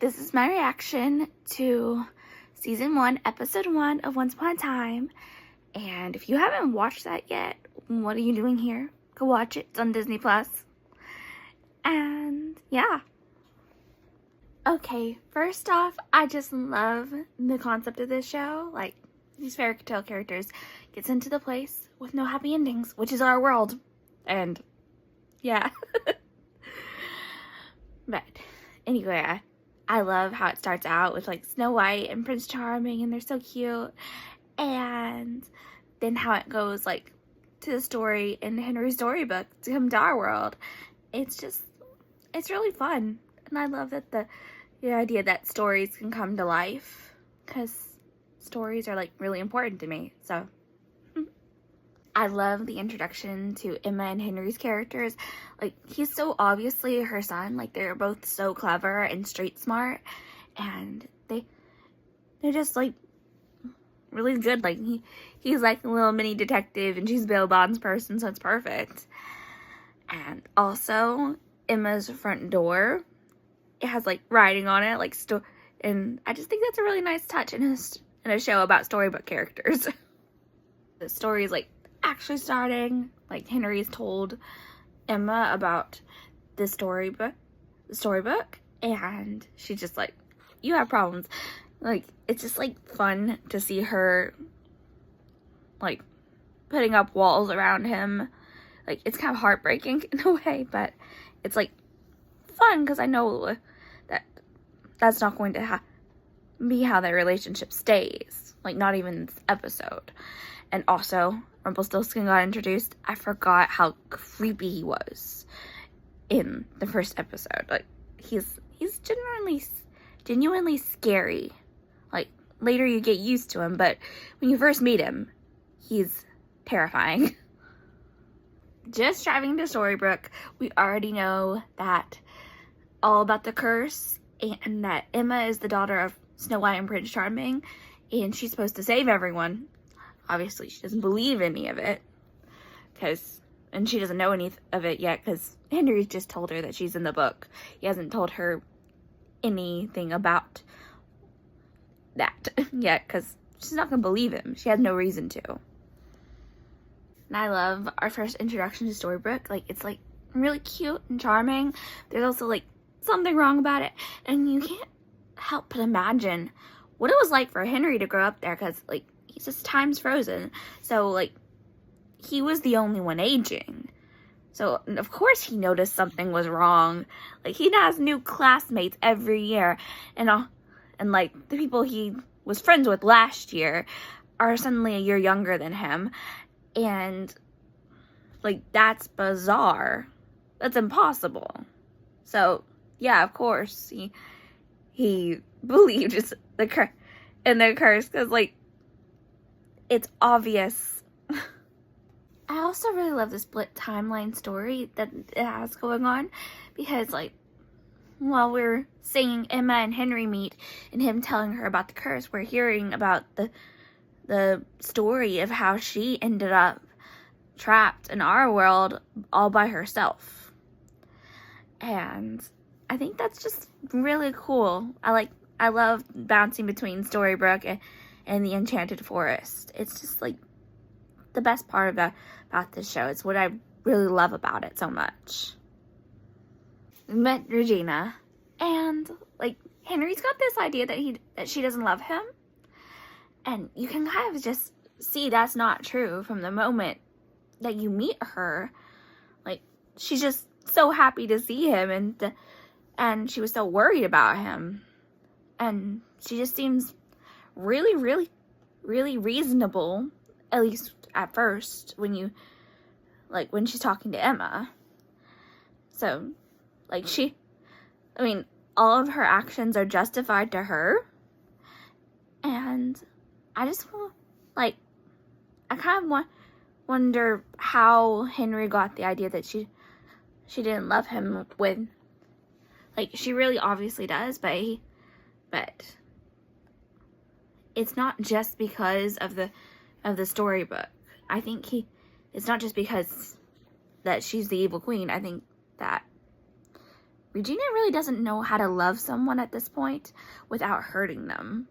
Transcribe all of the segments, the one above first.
this is my reaction to Season 1, Episode 1 of Once Upon a Time. And if you haven't watched that yet, what are you doing here? Go watch it. It's on Disney+. And yeah. Okay, first off, I just love the concept of this show. Like, these fairy tale characters gets into the place with no happy endings, which is our world. And yeah. But anyway, I love how it starts out with like Snow White and Prince Charming, and they're so cute. And then how it goes like to the story in Henry's storybook to come to our world. It's really fun. And I love that the idea that stories can come to life, because stories are like really important to me. So I love the introduction to Emma and Henry's characters. Like, he's so obviously her son. Like, they're both so clever and street smart. And they're just, like, really good. Like, he's like a little mini detective, and she's bail bonds person, so it's perfect. And also, Emma's front door, it has, like, writing on it, like, and I just think that's a really nice touch in a show about storybook characters. The story is, like, actually starting, like, Henry's told Emma about the storybook, and she's just like, you have problems. Like, it's just like fun to see her like putting up walls around him. Like, it's kind of heartbreaking in a way, but it's like fun because I know that that's not going to be how their relationship stays, like not even this episode. And also, Rumpelstiltskin got introduced. I forgot how creepy he was in the first episode. Like, he's genuinely scary. Like, later you get used to him, but when you first meet him, he's terrifying. Just driving to Storybrooke, we already know that all about the curse, and that Emma is the daughter of Snow White and Prince Charming, and she's supposed to save everyone. Obviously, she doesn't believe any of it, and she doesn't know any of it yet, because Henry just told her that she's in the book. He hasn't told her anything about that yet, because she's not going to believe him. She has no reason to. And I love our first introduction to Storybrooke. Like, it's, like, really cute and charming. There's also, like, something wrong about it, and you can't help but imagine what it was like for Henry to grow up there, because, like, he's just time's frozen. So, like, he was the only one aging. So, of course he noticed something was wrong. Like, he has new classmates every year. And like, the people he was friends with last year are suddenly a year younger than him. And, like, that's bizarre. That's impossible. So, yeah, of course, he believed the curse, because, like, it's obvious. I also really love the split timeline story that it has going on, because, like, while we're seeing Emma and Henry meet and him telling her about the curse, we're hearing about the story of how she ended up trapped in our world all by herself. And I think that's just really cool. I love bouncing between Storybrooke and the Enchanted Forest. It's just, like, the best part about this show. It's what I really love about it so much. We met Regina, and, like, Henry's got this idea that she doesn't love him, and you can kind of just see that's not true from the moment that you meet her. Like, she's just so happy to see him, and she was so worried about him, and she just seems really, really, really reasonable, at least at first, when she's talking to Emma. So, like, all of her actions are justified to her, and I just, like, I kind of wonder how Henry got the idea that she didn't love him when, like, she really obviously does, but it's not just because of the storybook. I think it's not just because that she's the evil queen. I think that Regina really doesn't know how to love someone at this point without hurting them.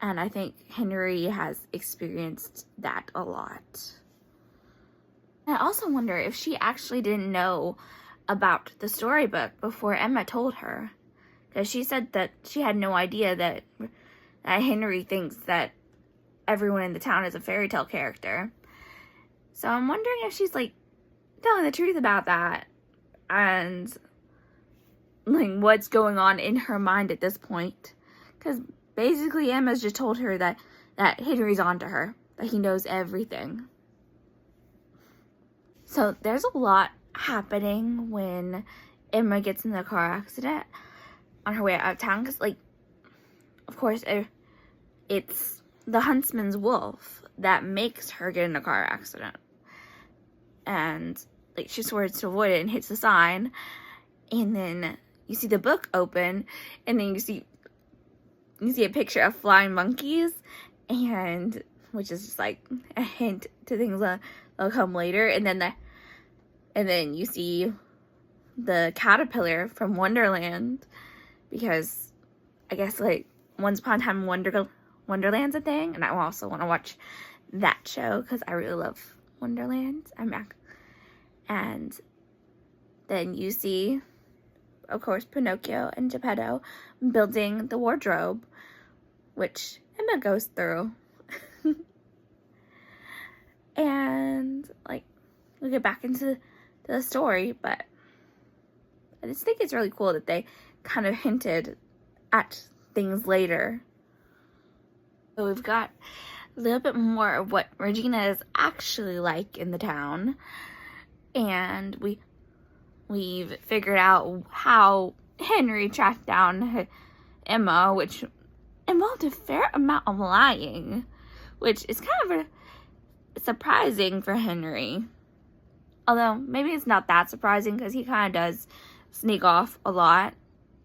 And I think Henry has experienced that a lot. And I also wonder if she actually didn't know about the storybook before Emma told her. Because she said that she had no idea that Henry thinks that everyone in the town is a fairy tale character. So I'm wondering if she's like telling the truth about that. And like what's going on in her mind at this point. Because basically Emma's just told her that Henry's onto her. That he knows everything. So there's a lot happening when Emma gets in the car accident on her way out of town. Because, like, of course, it's the huntsman's wolf that makes her get in a car accident. And, like, she swears to avoid it and hits the sign. And then you see the book open. And then you see a picture of flying monkeys. And, which is just, like, a hint to things that'll come later. And then you see the caterpillar from Wonderland, because I guess like Once Upon a Time Wonderland's a thing, and I also want to watch that show because I really love Wonderland. And then you see, of course, Pinocchio and Geppetto building the wardrobe, which Emma goes through. And like we'll get back into the story, but I just think it's really cool that they kind of hinted at things later. So we've got a little bit more of what Regina is actually like in the town, and we've figured out how Henry tracked down Emma, which involved a fair amount of lying, which is kind of surprising for Henry. Although, maybe it's not that surprising because he kind of does sneak off a lot.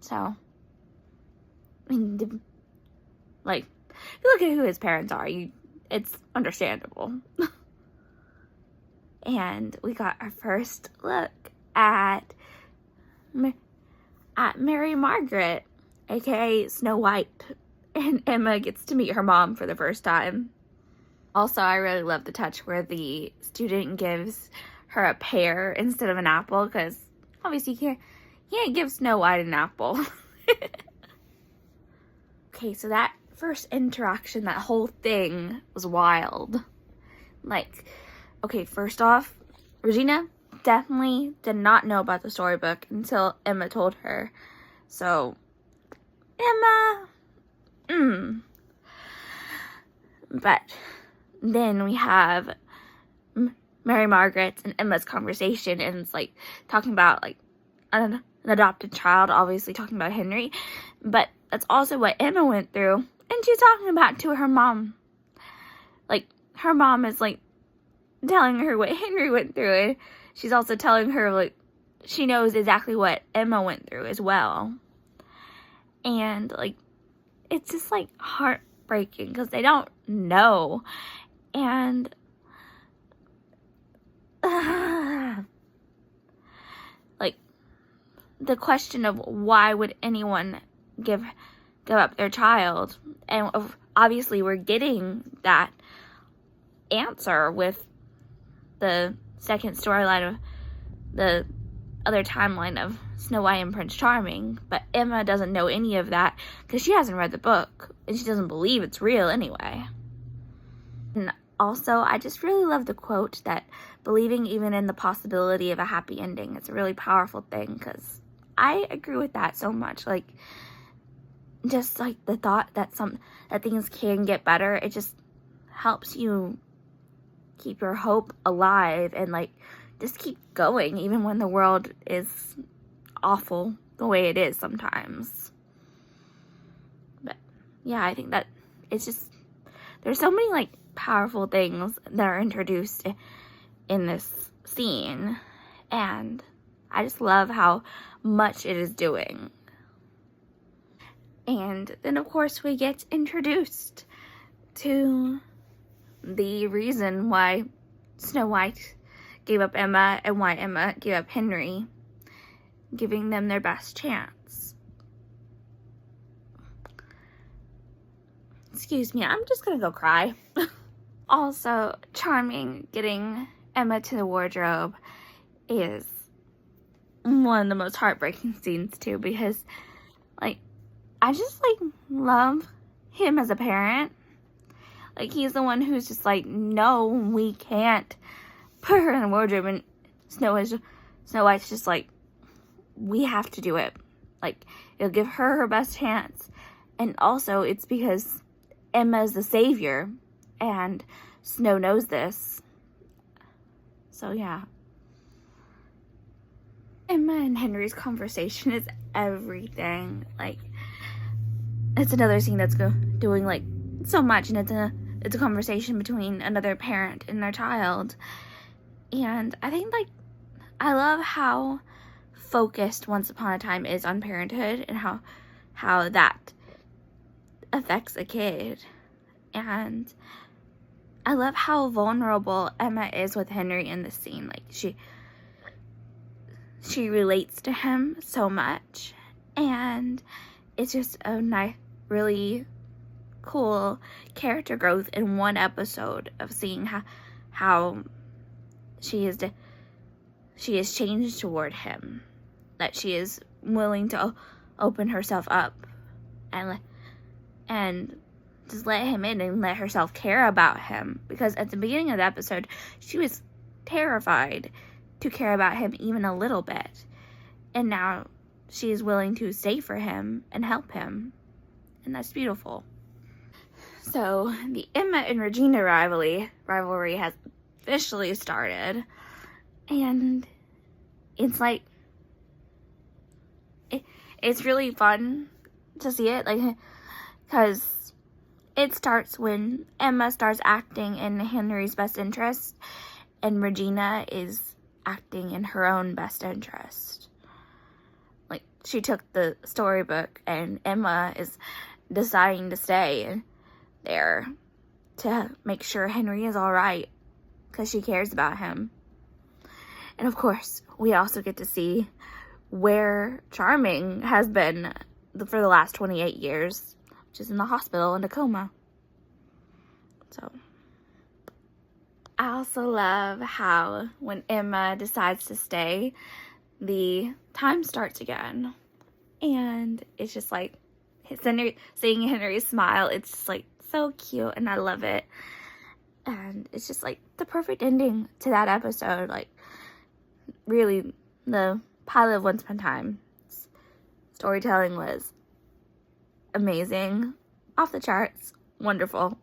So, I mean, like, if you look at who his parents are, it's understandable. And we got our first look at Mary Margaret, aka Snow White. And Emma gets to meet her mom for the first time. Also, I really love the touch where the student gives her a pear instead of an apple, because obviously you can't give Snow White an apple. Okay, so that first interaction, that whole thing was wild. Like, okay, first off, Regina definitely did not know about the storybook until Emma told her. So, Emma, But then we have Mary Margaret and Emma's conversation, and it's like talking about like an adopted child, obviously talking about Henry, but that's also what Emma went through, and she's talking about to her mom. Like, her mom is like telling her what Henry went through, and she's also telling her like she knows exactly what Emma went through as well. And like it's just like heartbreaking because they don't know. And like the question of why would anyone give up their child, and obviously we're getting that answer with the second storyline of the other timeline of Snow White and Prince Charming, but Emma doesn't know any of that because she hasn't read the book and she doesn't believe it's real anyway. And also, I just really love the quote that believing even in the possibility of a happy ending is a really powerful thing, because I agree with that so much. Like, just like the thought that things can get better, it just helps you keep your hope alive and like just keep going even when the world is awful the way it is sometimes. But yeah, I think that it's just, there's so many like powerful things that are introduced in this scene, and I just love how much it is doing. And then of course we get introduced to the reason why Snow White gave up Emma and why Emma gave up Henry, giving them their best chance. Excuse me, I'm just gonna go cry. Also, Charming getting Emma to the wardrobe is one of the most heartbreaking scenes too, because like I just like love him as a parent. Like, he's the one who's just like, no, we can't put her in the wardrobe, and Snow White's just like, we have to do it. Like, it'll give her best chance, and also it's because Emma's the savior, and Snow knows this. So yeah. Emma and Henry's conversation is everything. Like, it's another scene that's doing like so much, and it's a conversation between another parent and their child. And I think, like, I love how focused Once Upon a Time is on parenthood, and how that affects a kid. And I love how vulnerable Emma is with Henry in this scene. Like, she relates to him so much, and it's just a nice, really cool character growth in one episode of seeing how she is changed toward him, that she is willing to open herself up and just let him in and let herself care about him, because at the beginning of the episode she was terrified to care about him even a little bit, and now she is willing to stay for him and help him, and that's beautiful. So the Emma and Regina rivalry has officially started, and it's like it's really fun to see it, like, because it starts when Emma starts acting in Henry's best interest, and Regina is acting in her own best interest. Like, she took the storybook, and Emma is deciding to stay there to make sure Henry is all right, because she cares about him. And of course, we also get to see where Charming has been for the last 28 years, which is in the hospital in a coma. So I also love how when Emma decides to stay, the time starts again, and it's just like seeing Henry smile. It's just like so cute, and I love it. And it's just like the perfect ending to that episode. Like, really, the pilot of Once Upon a Time storytelling was amazing, off the charts, wonderful.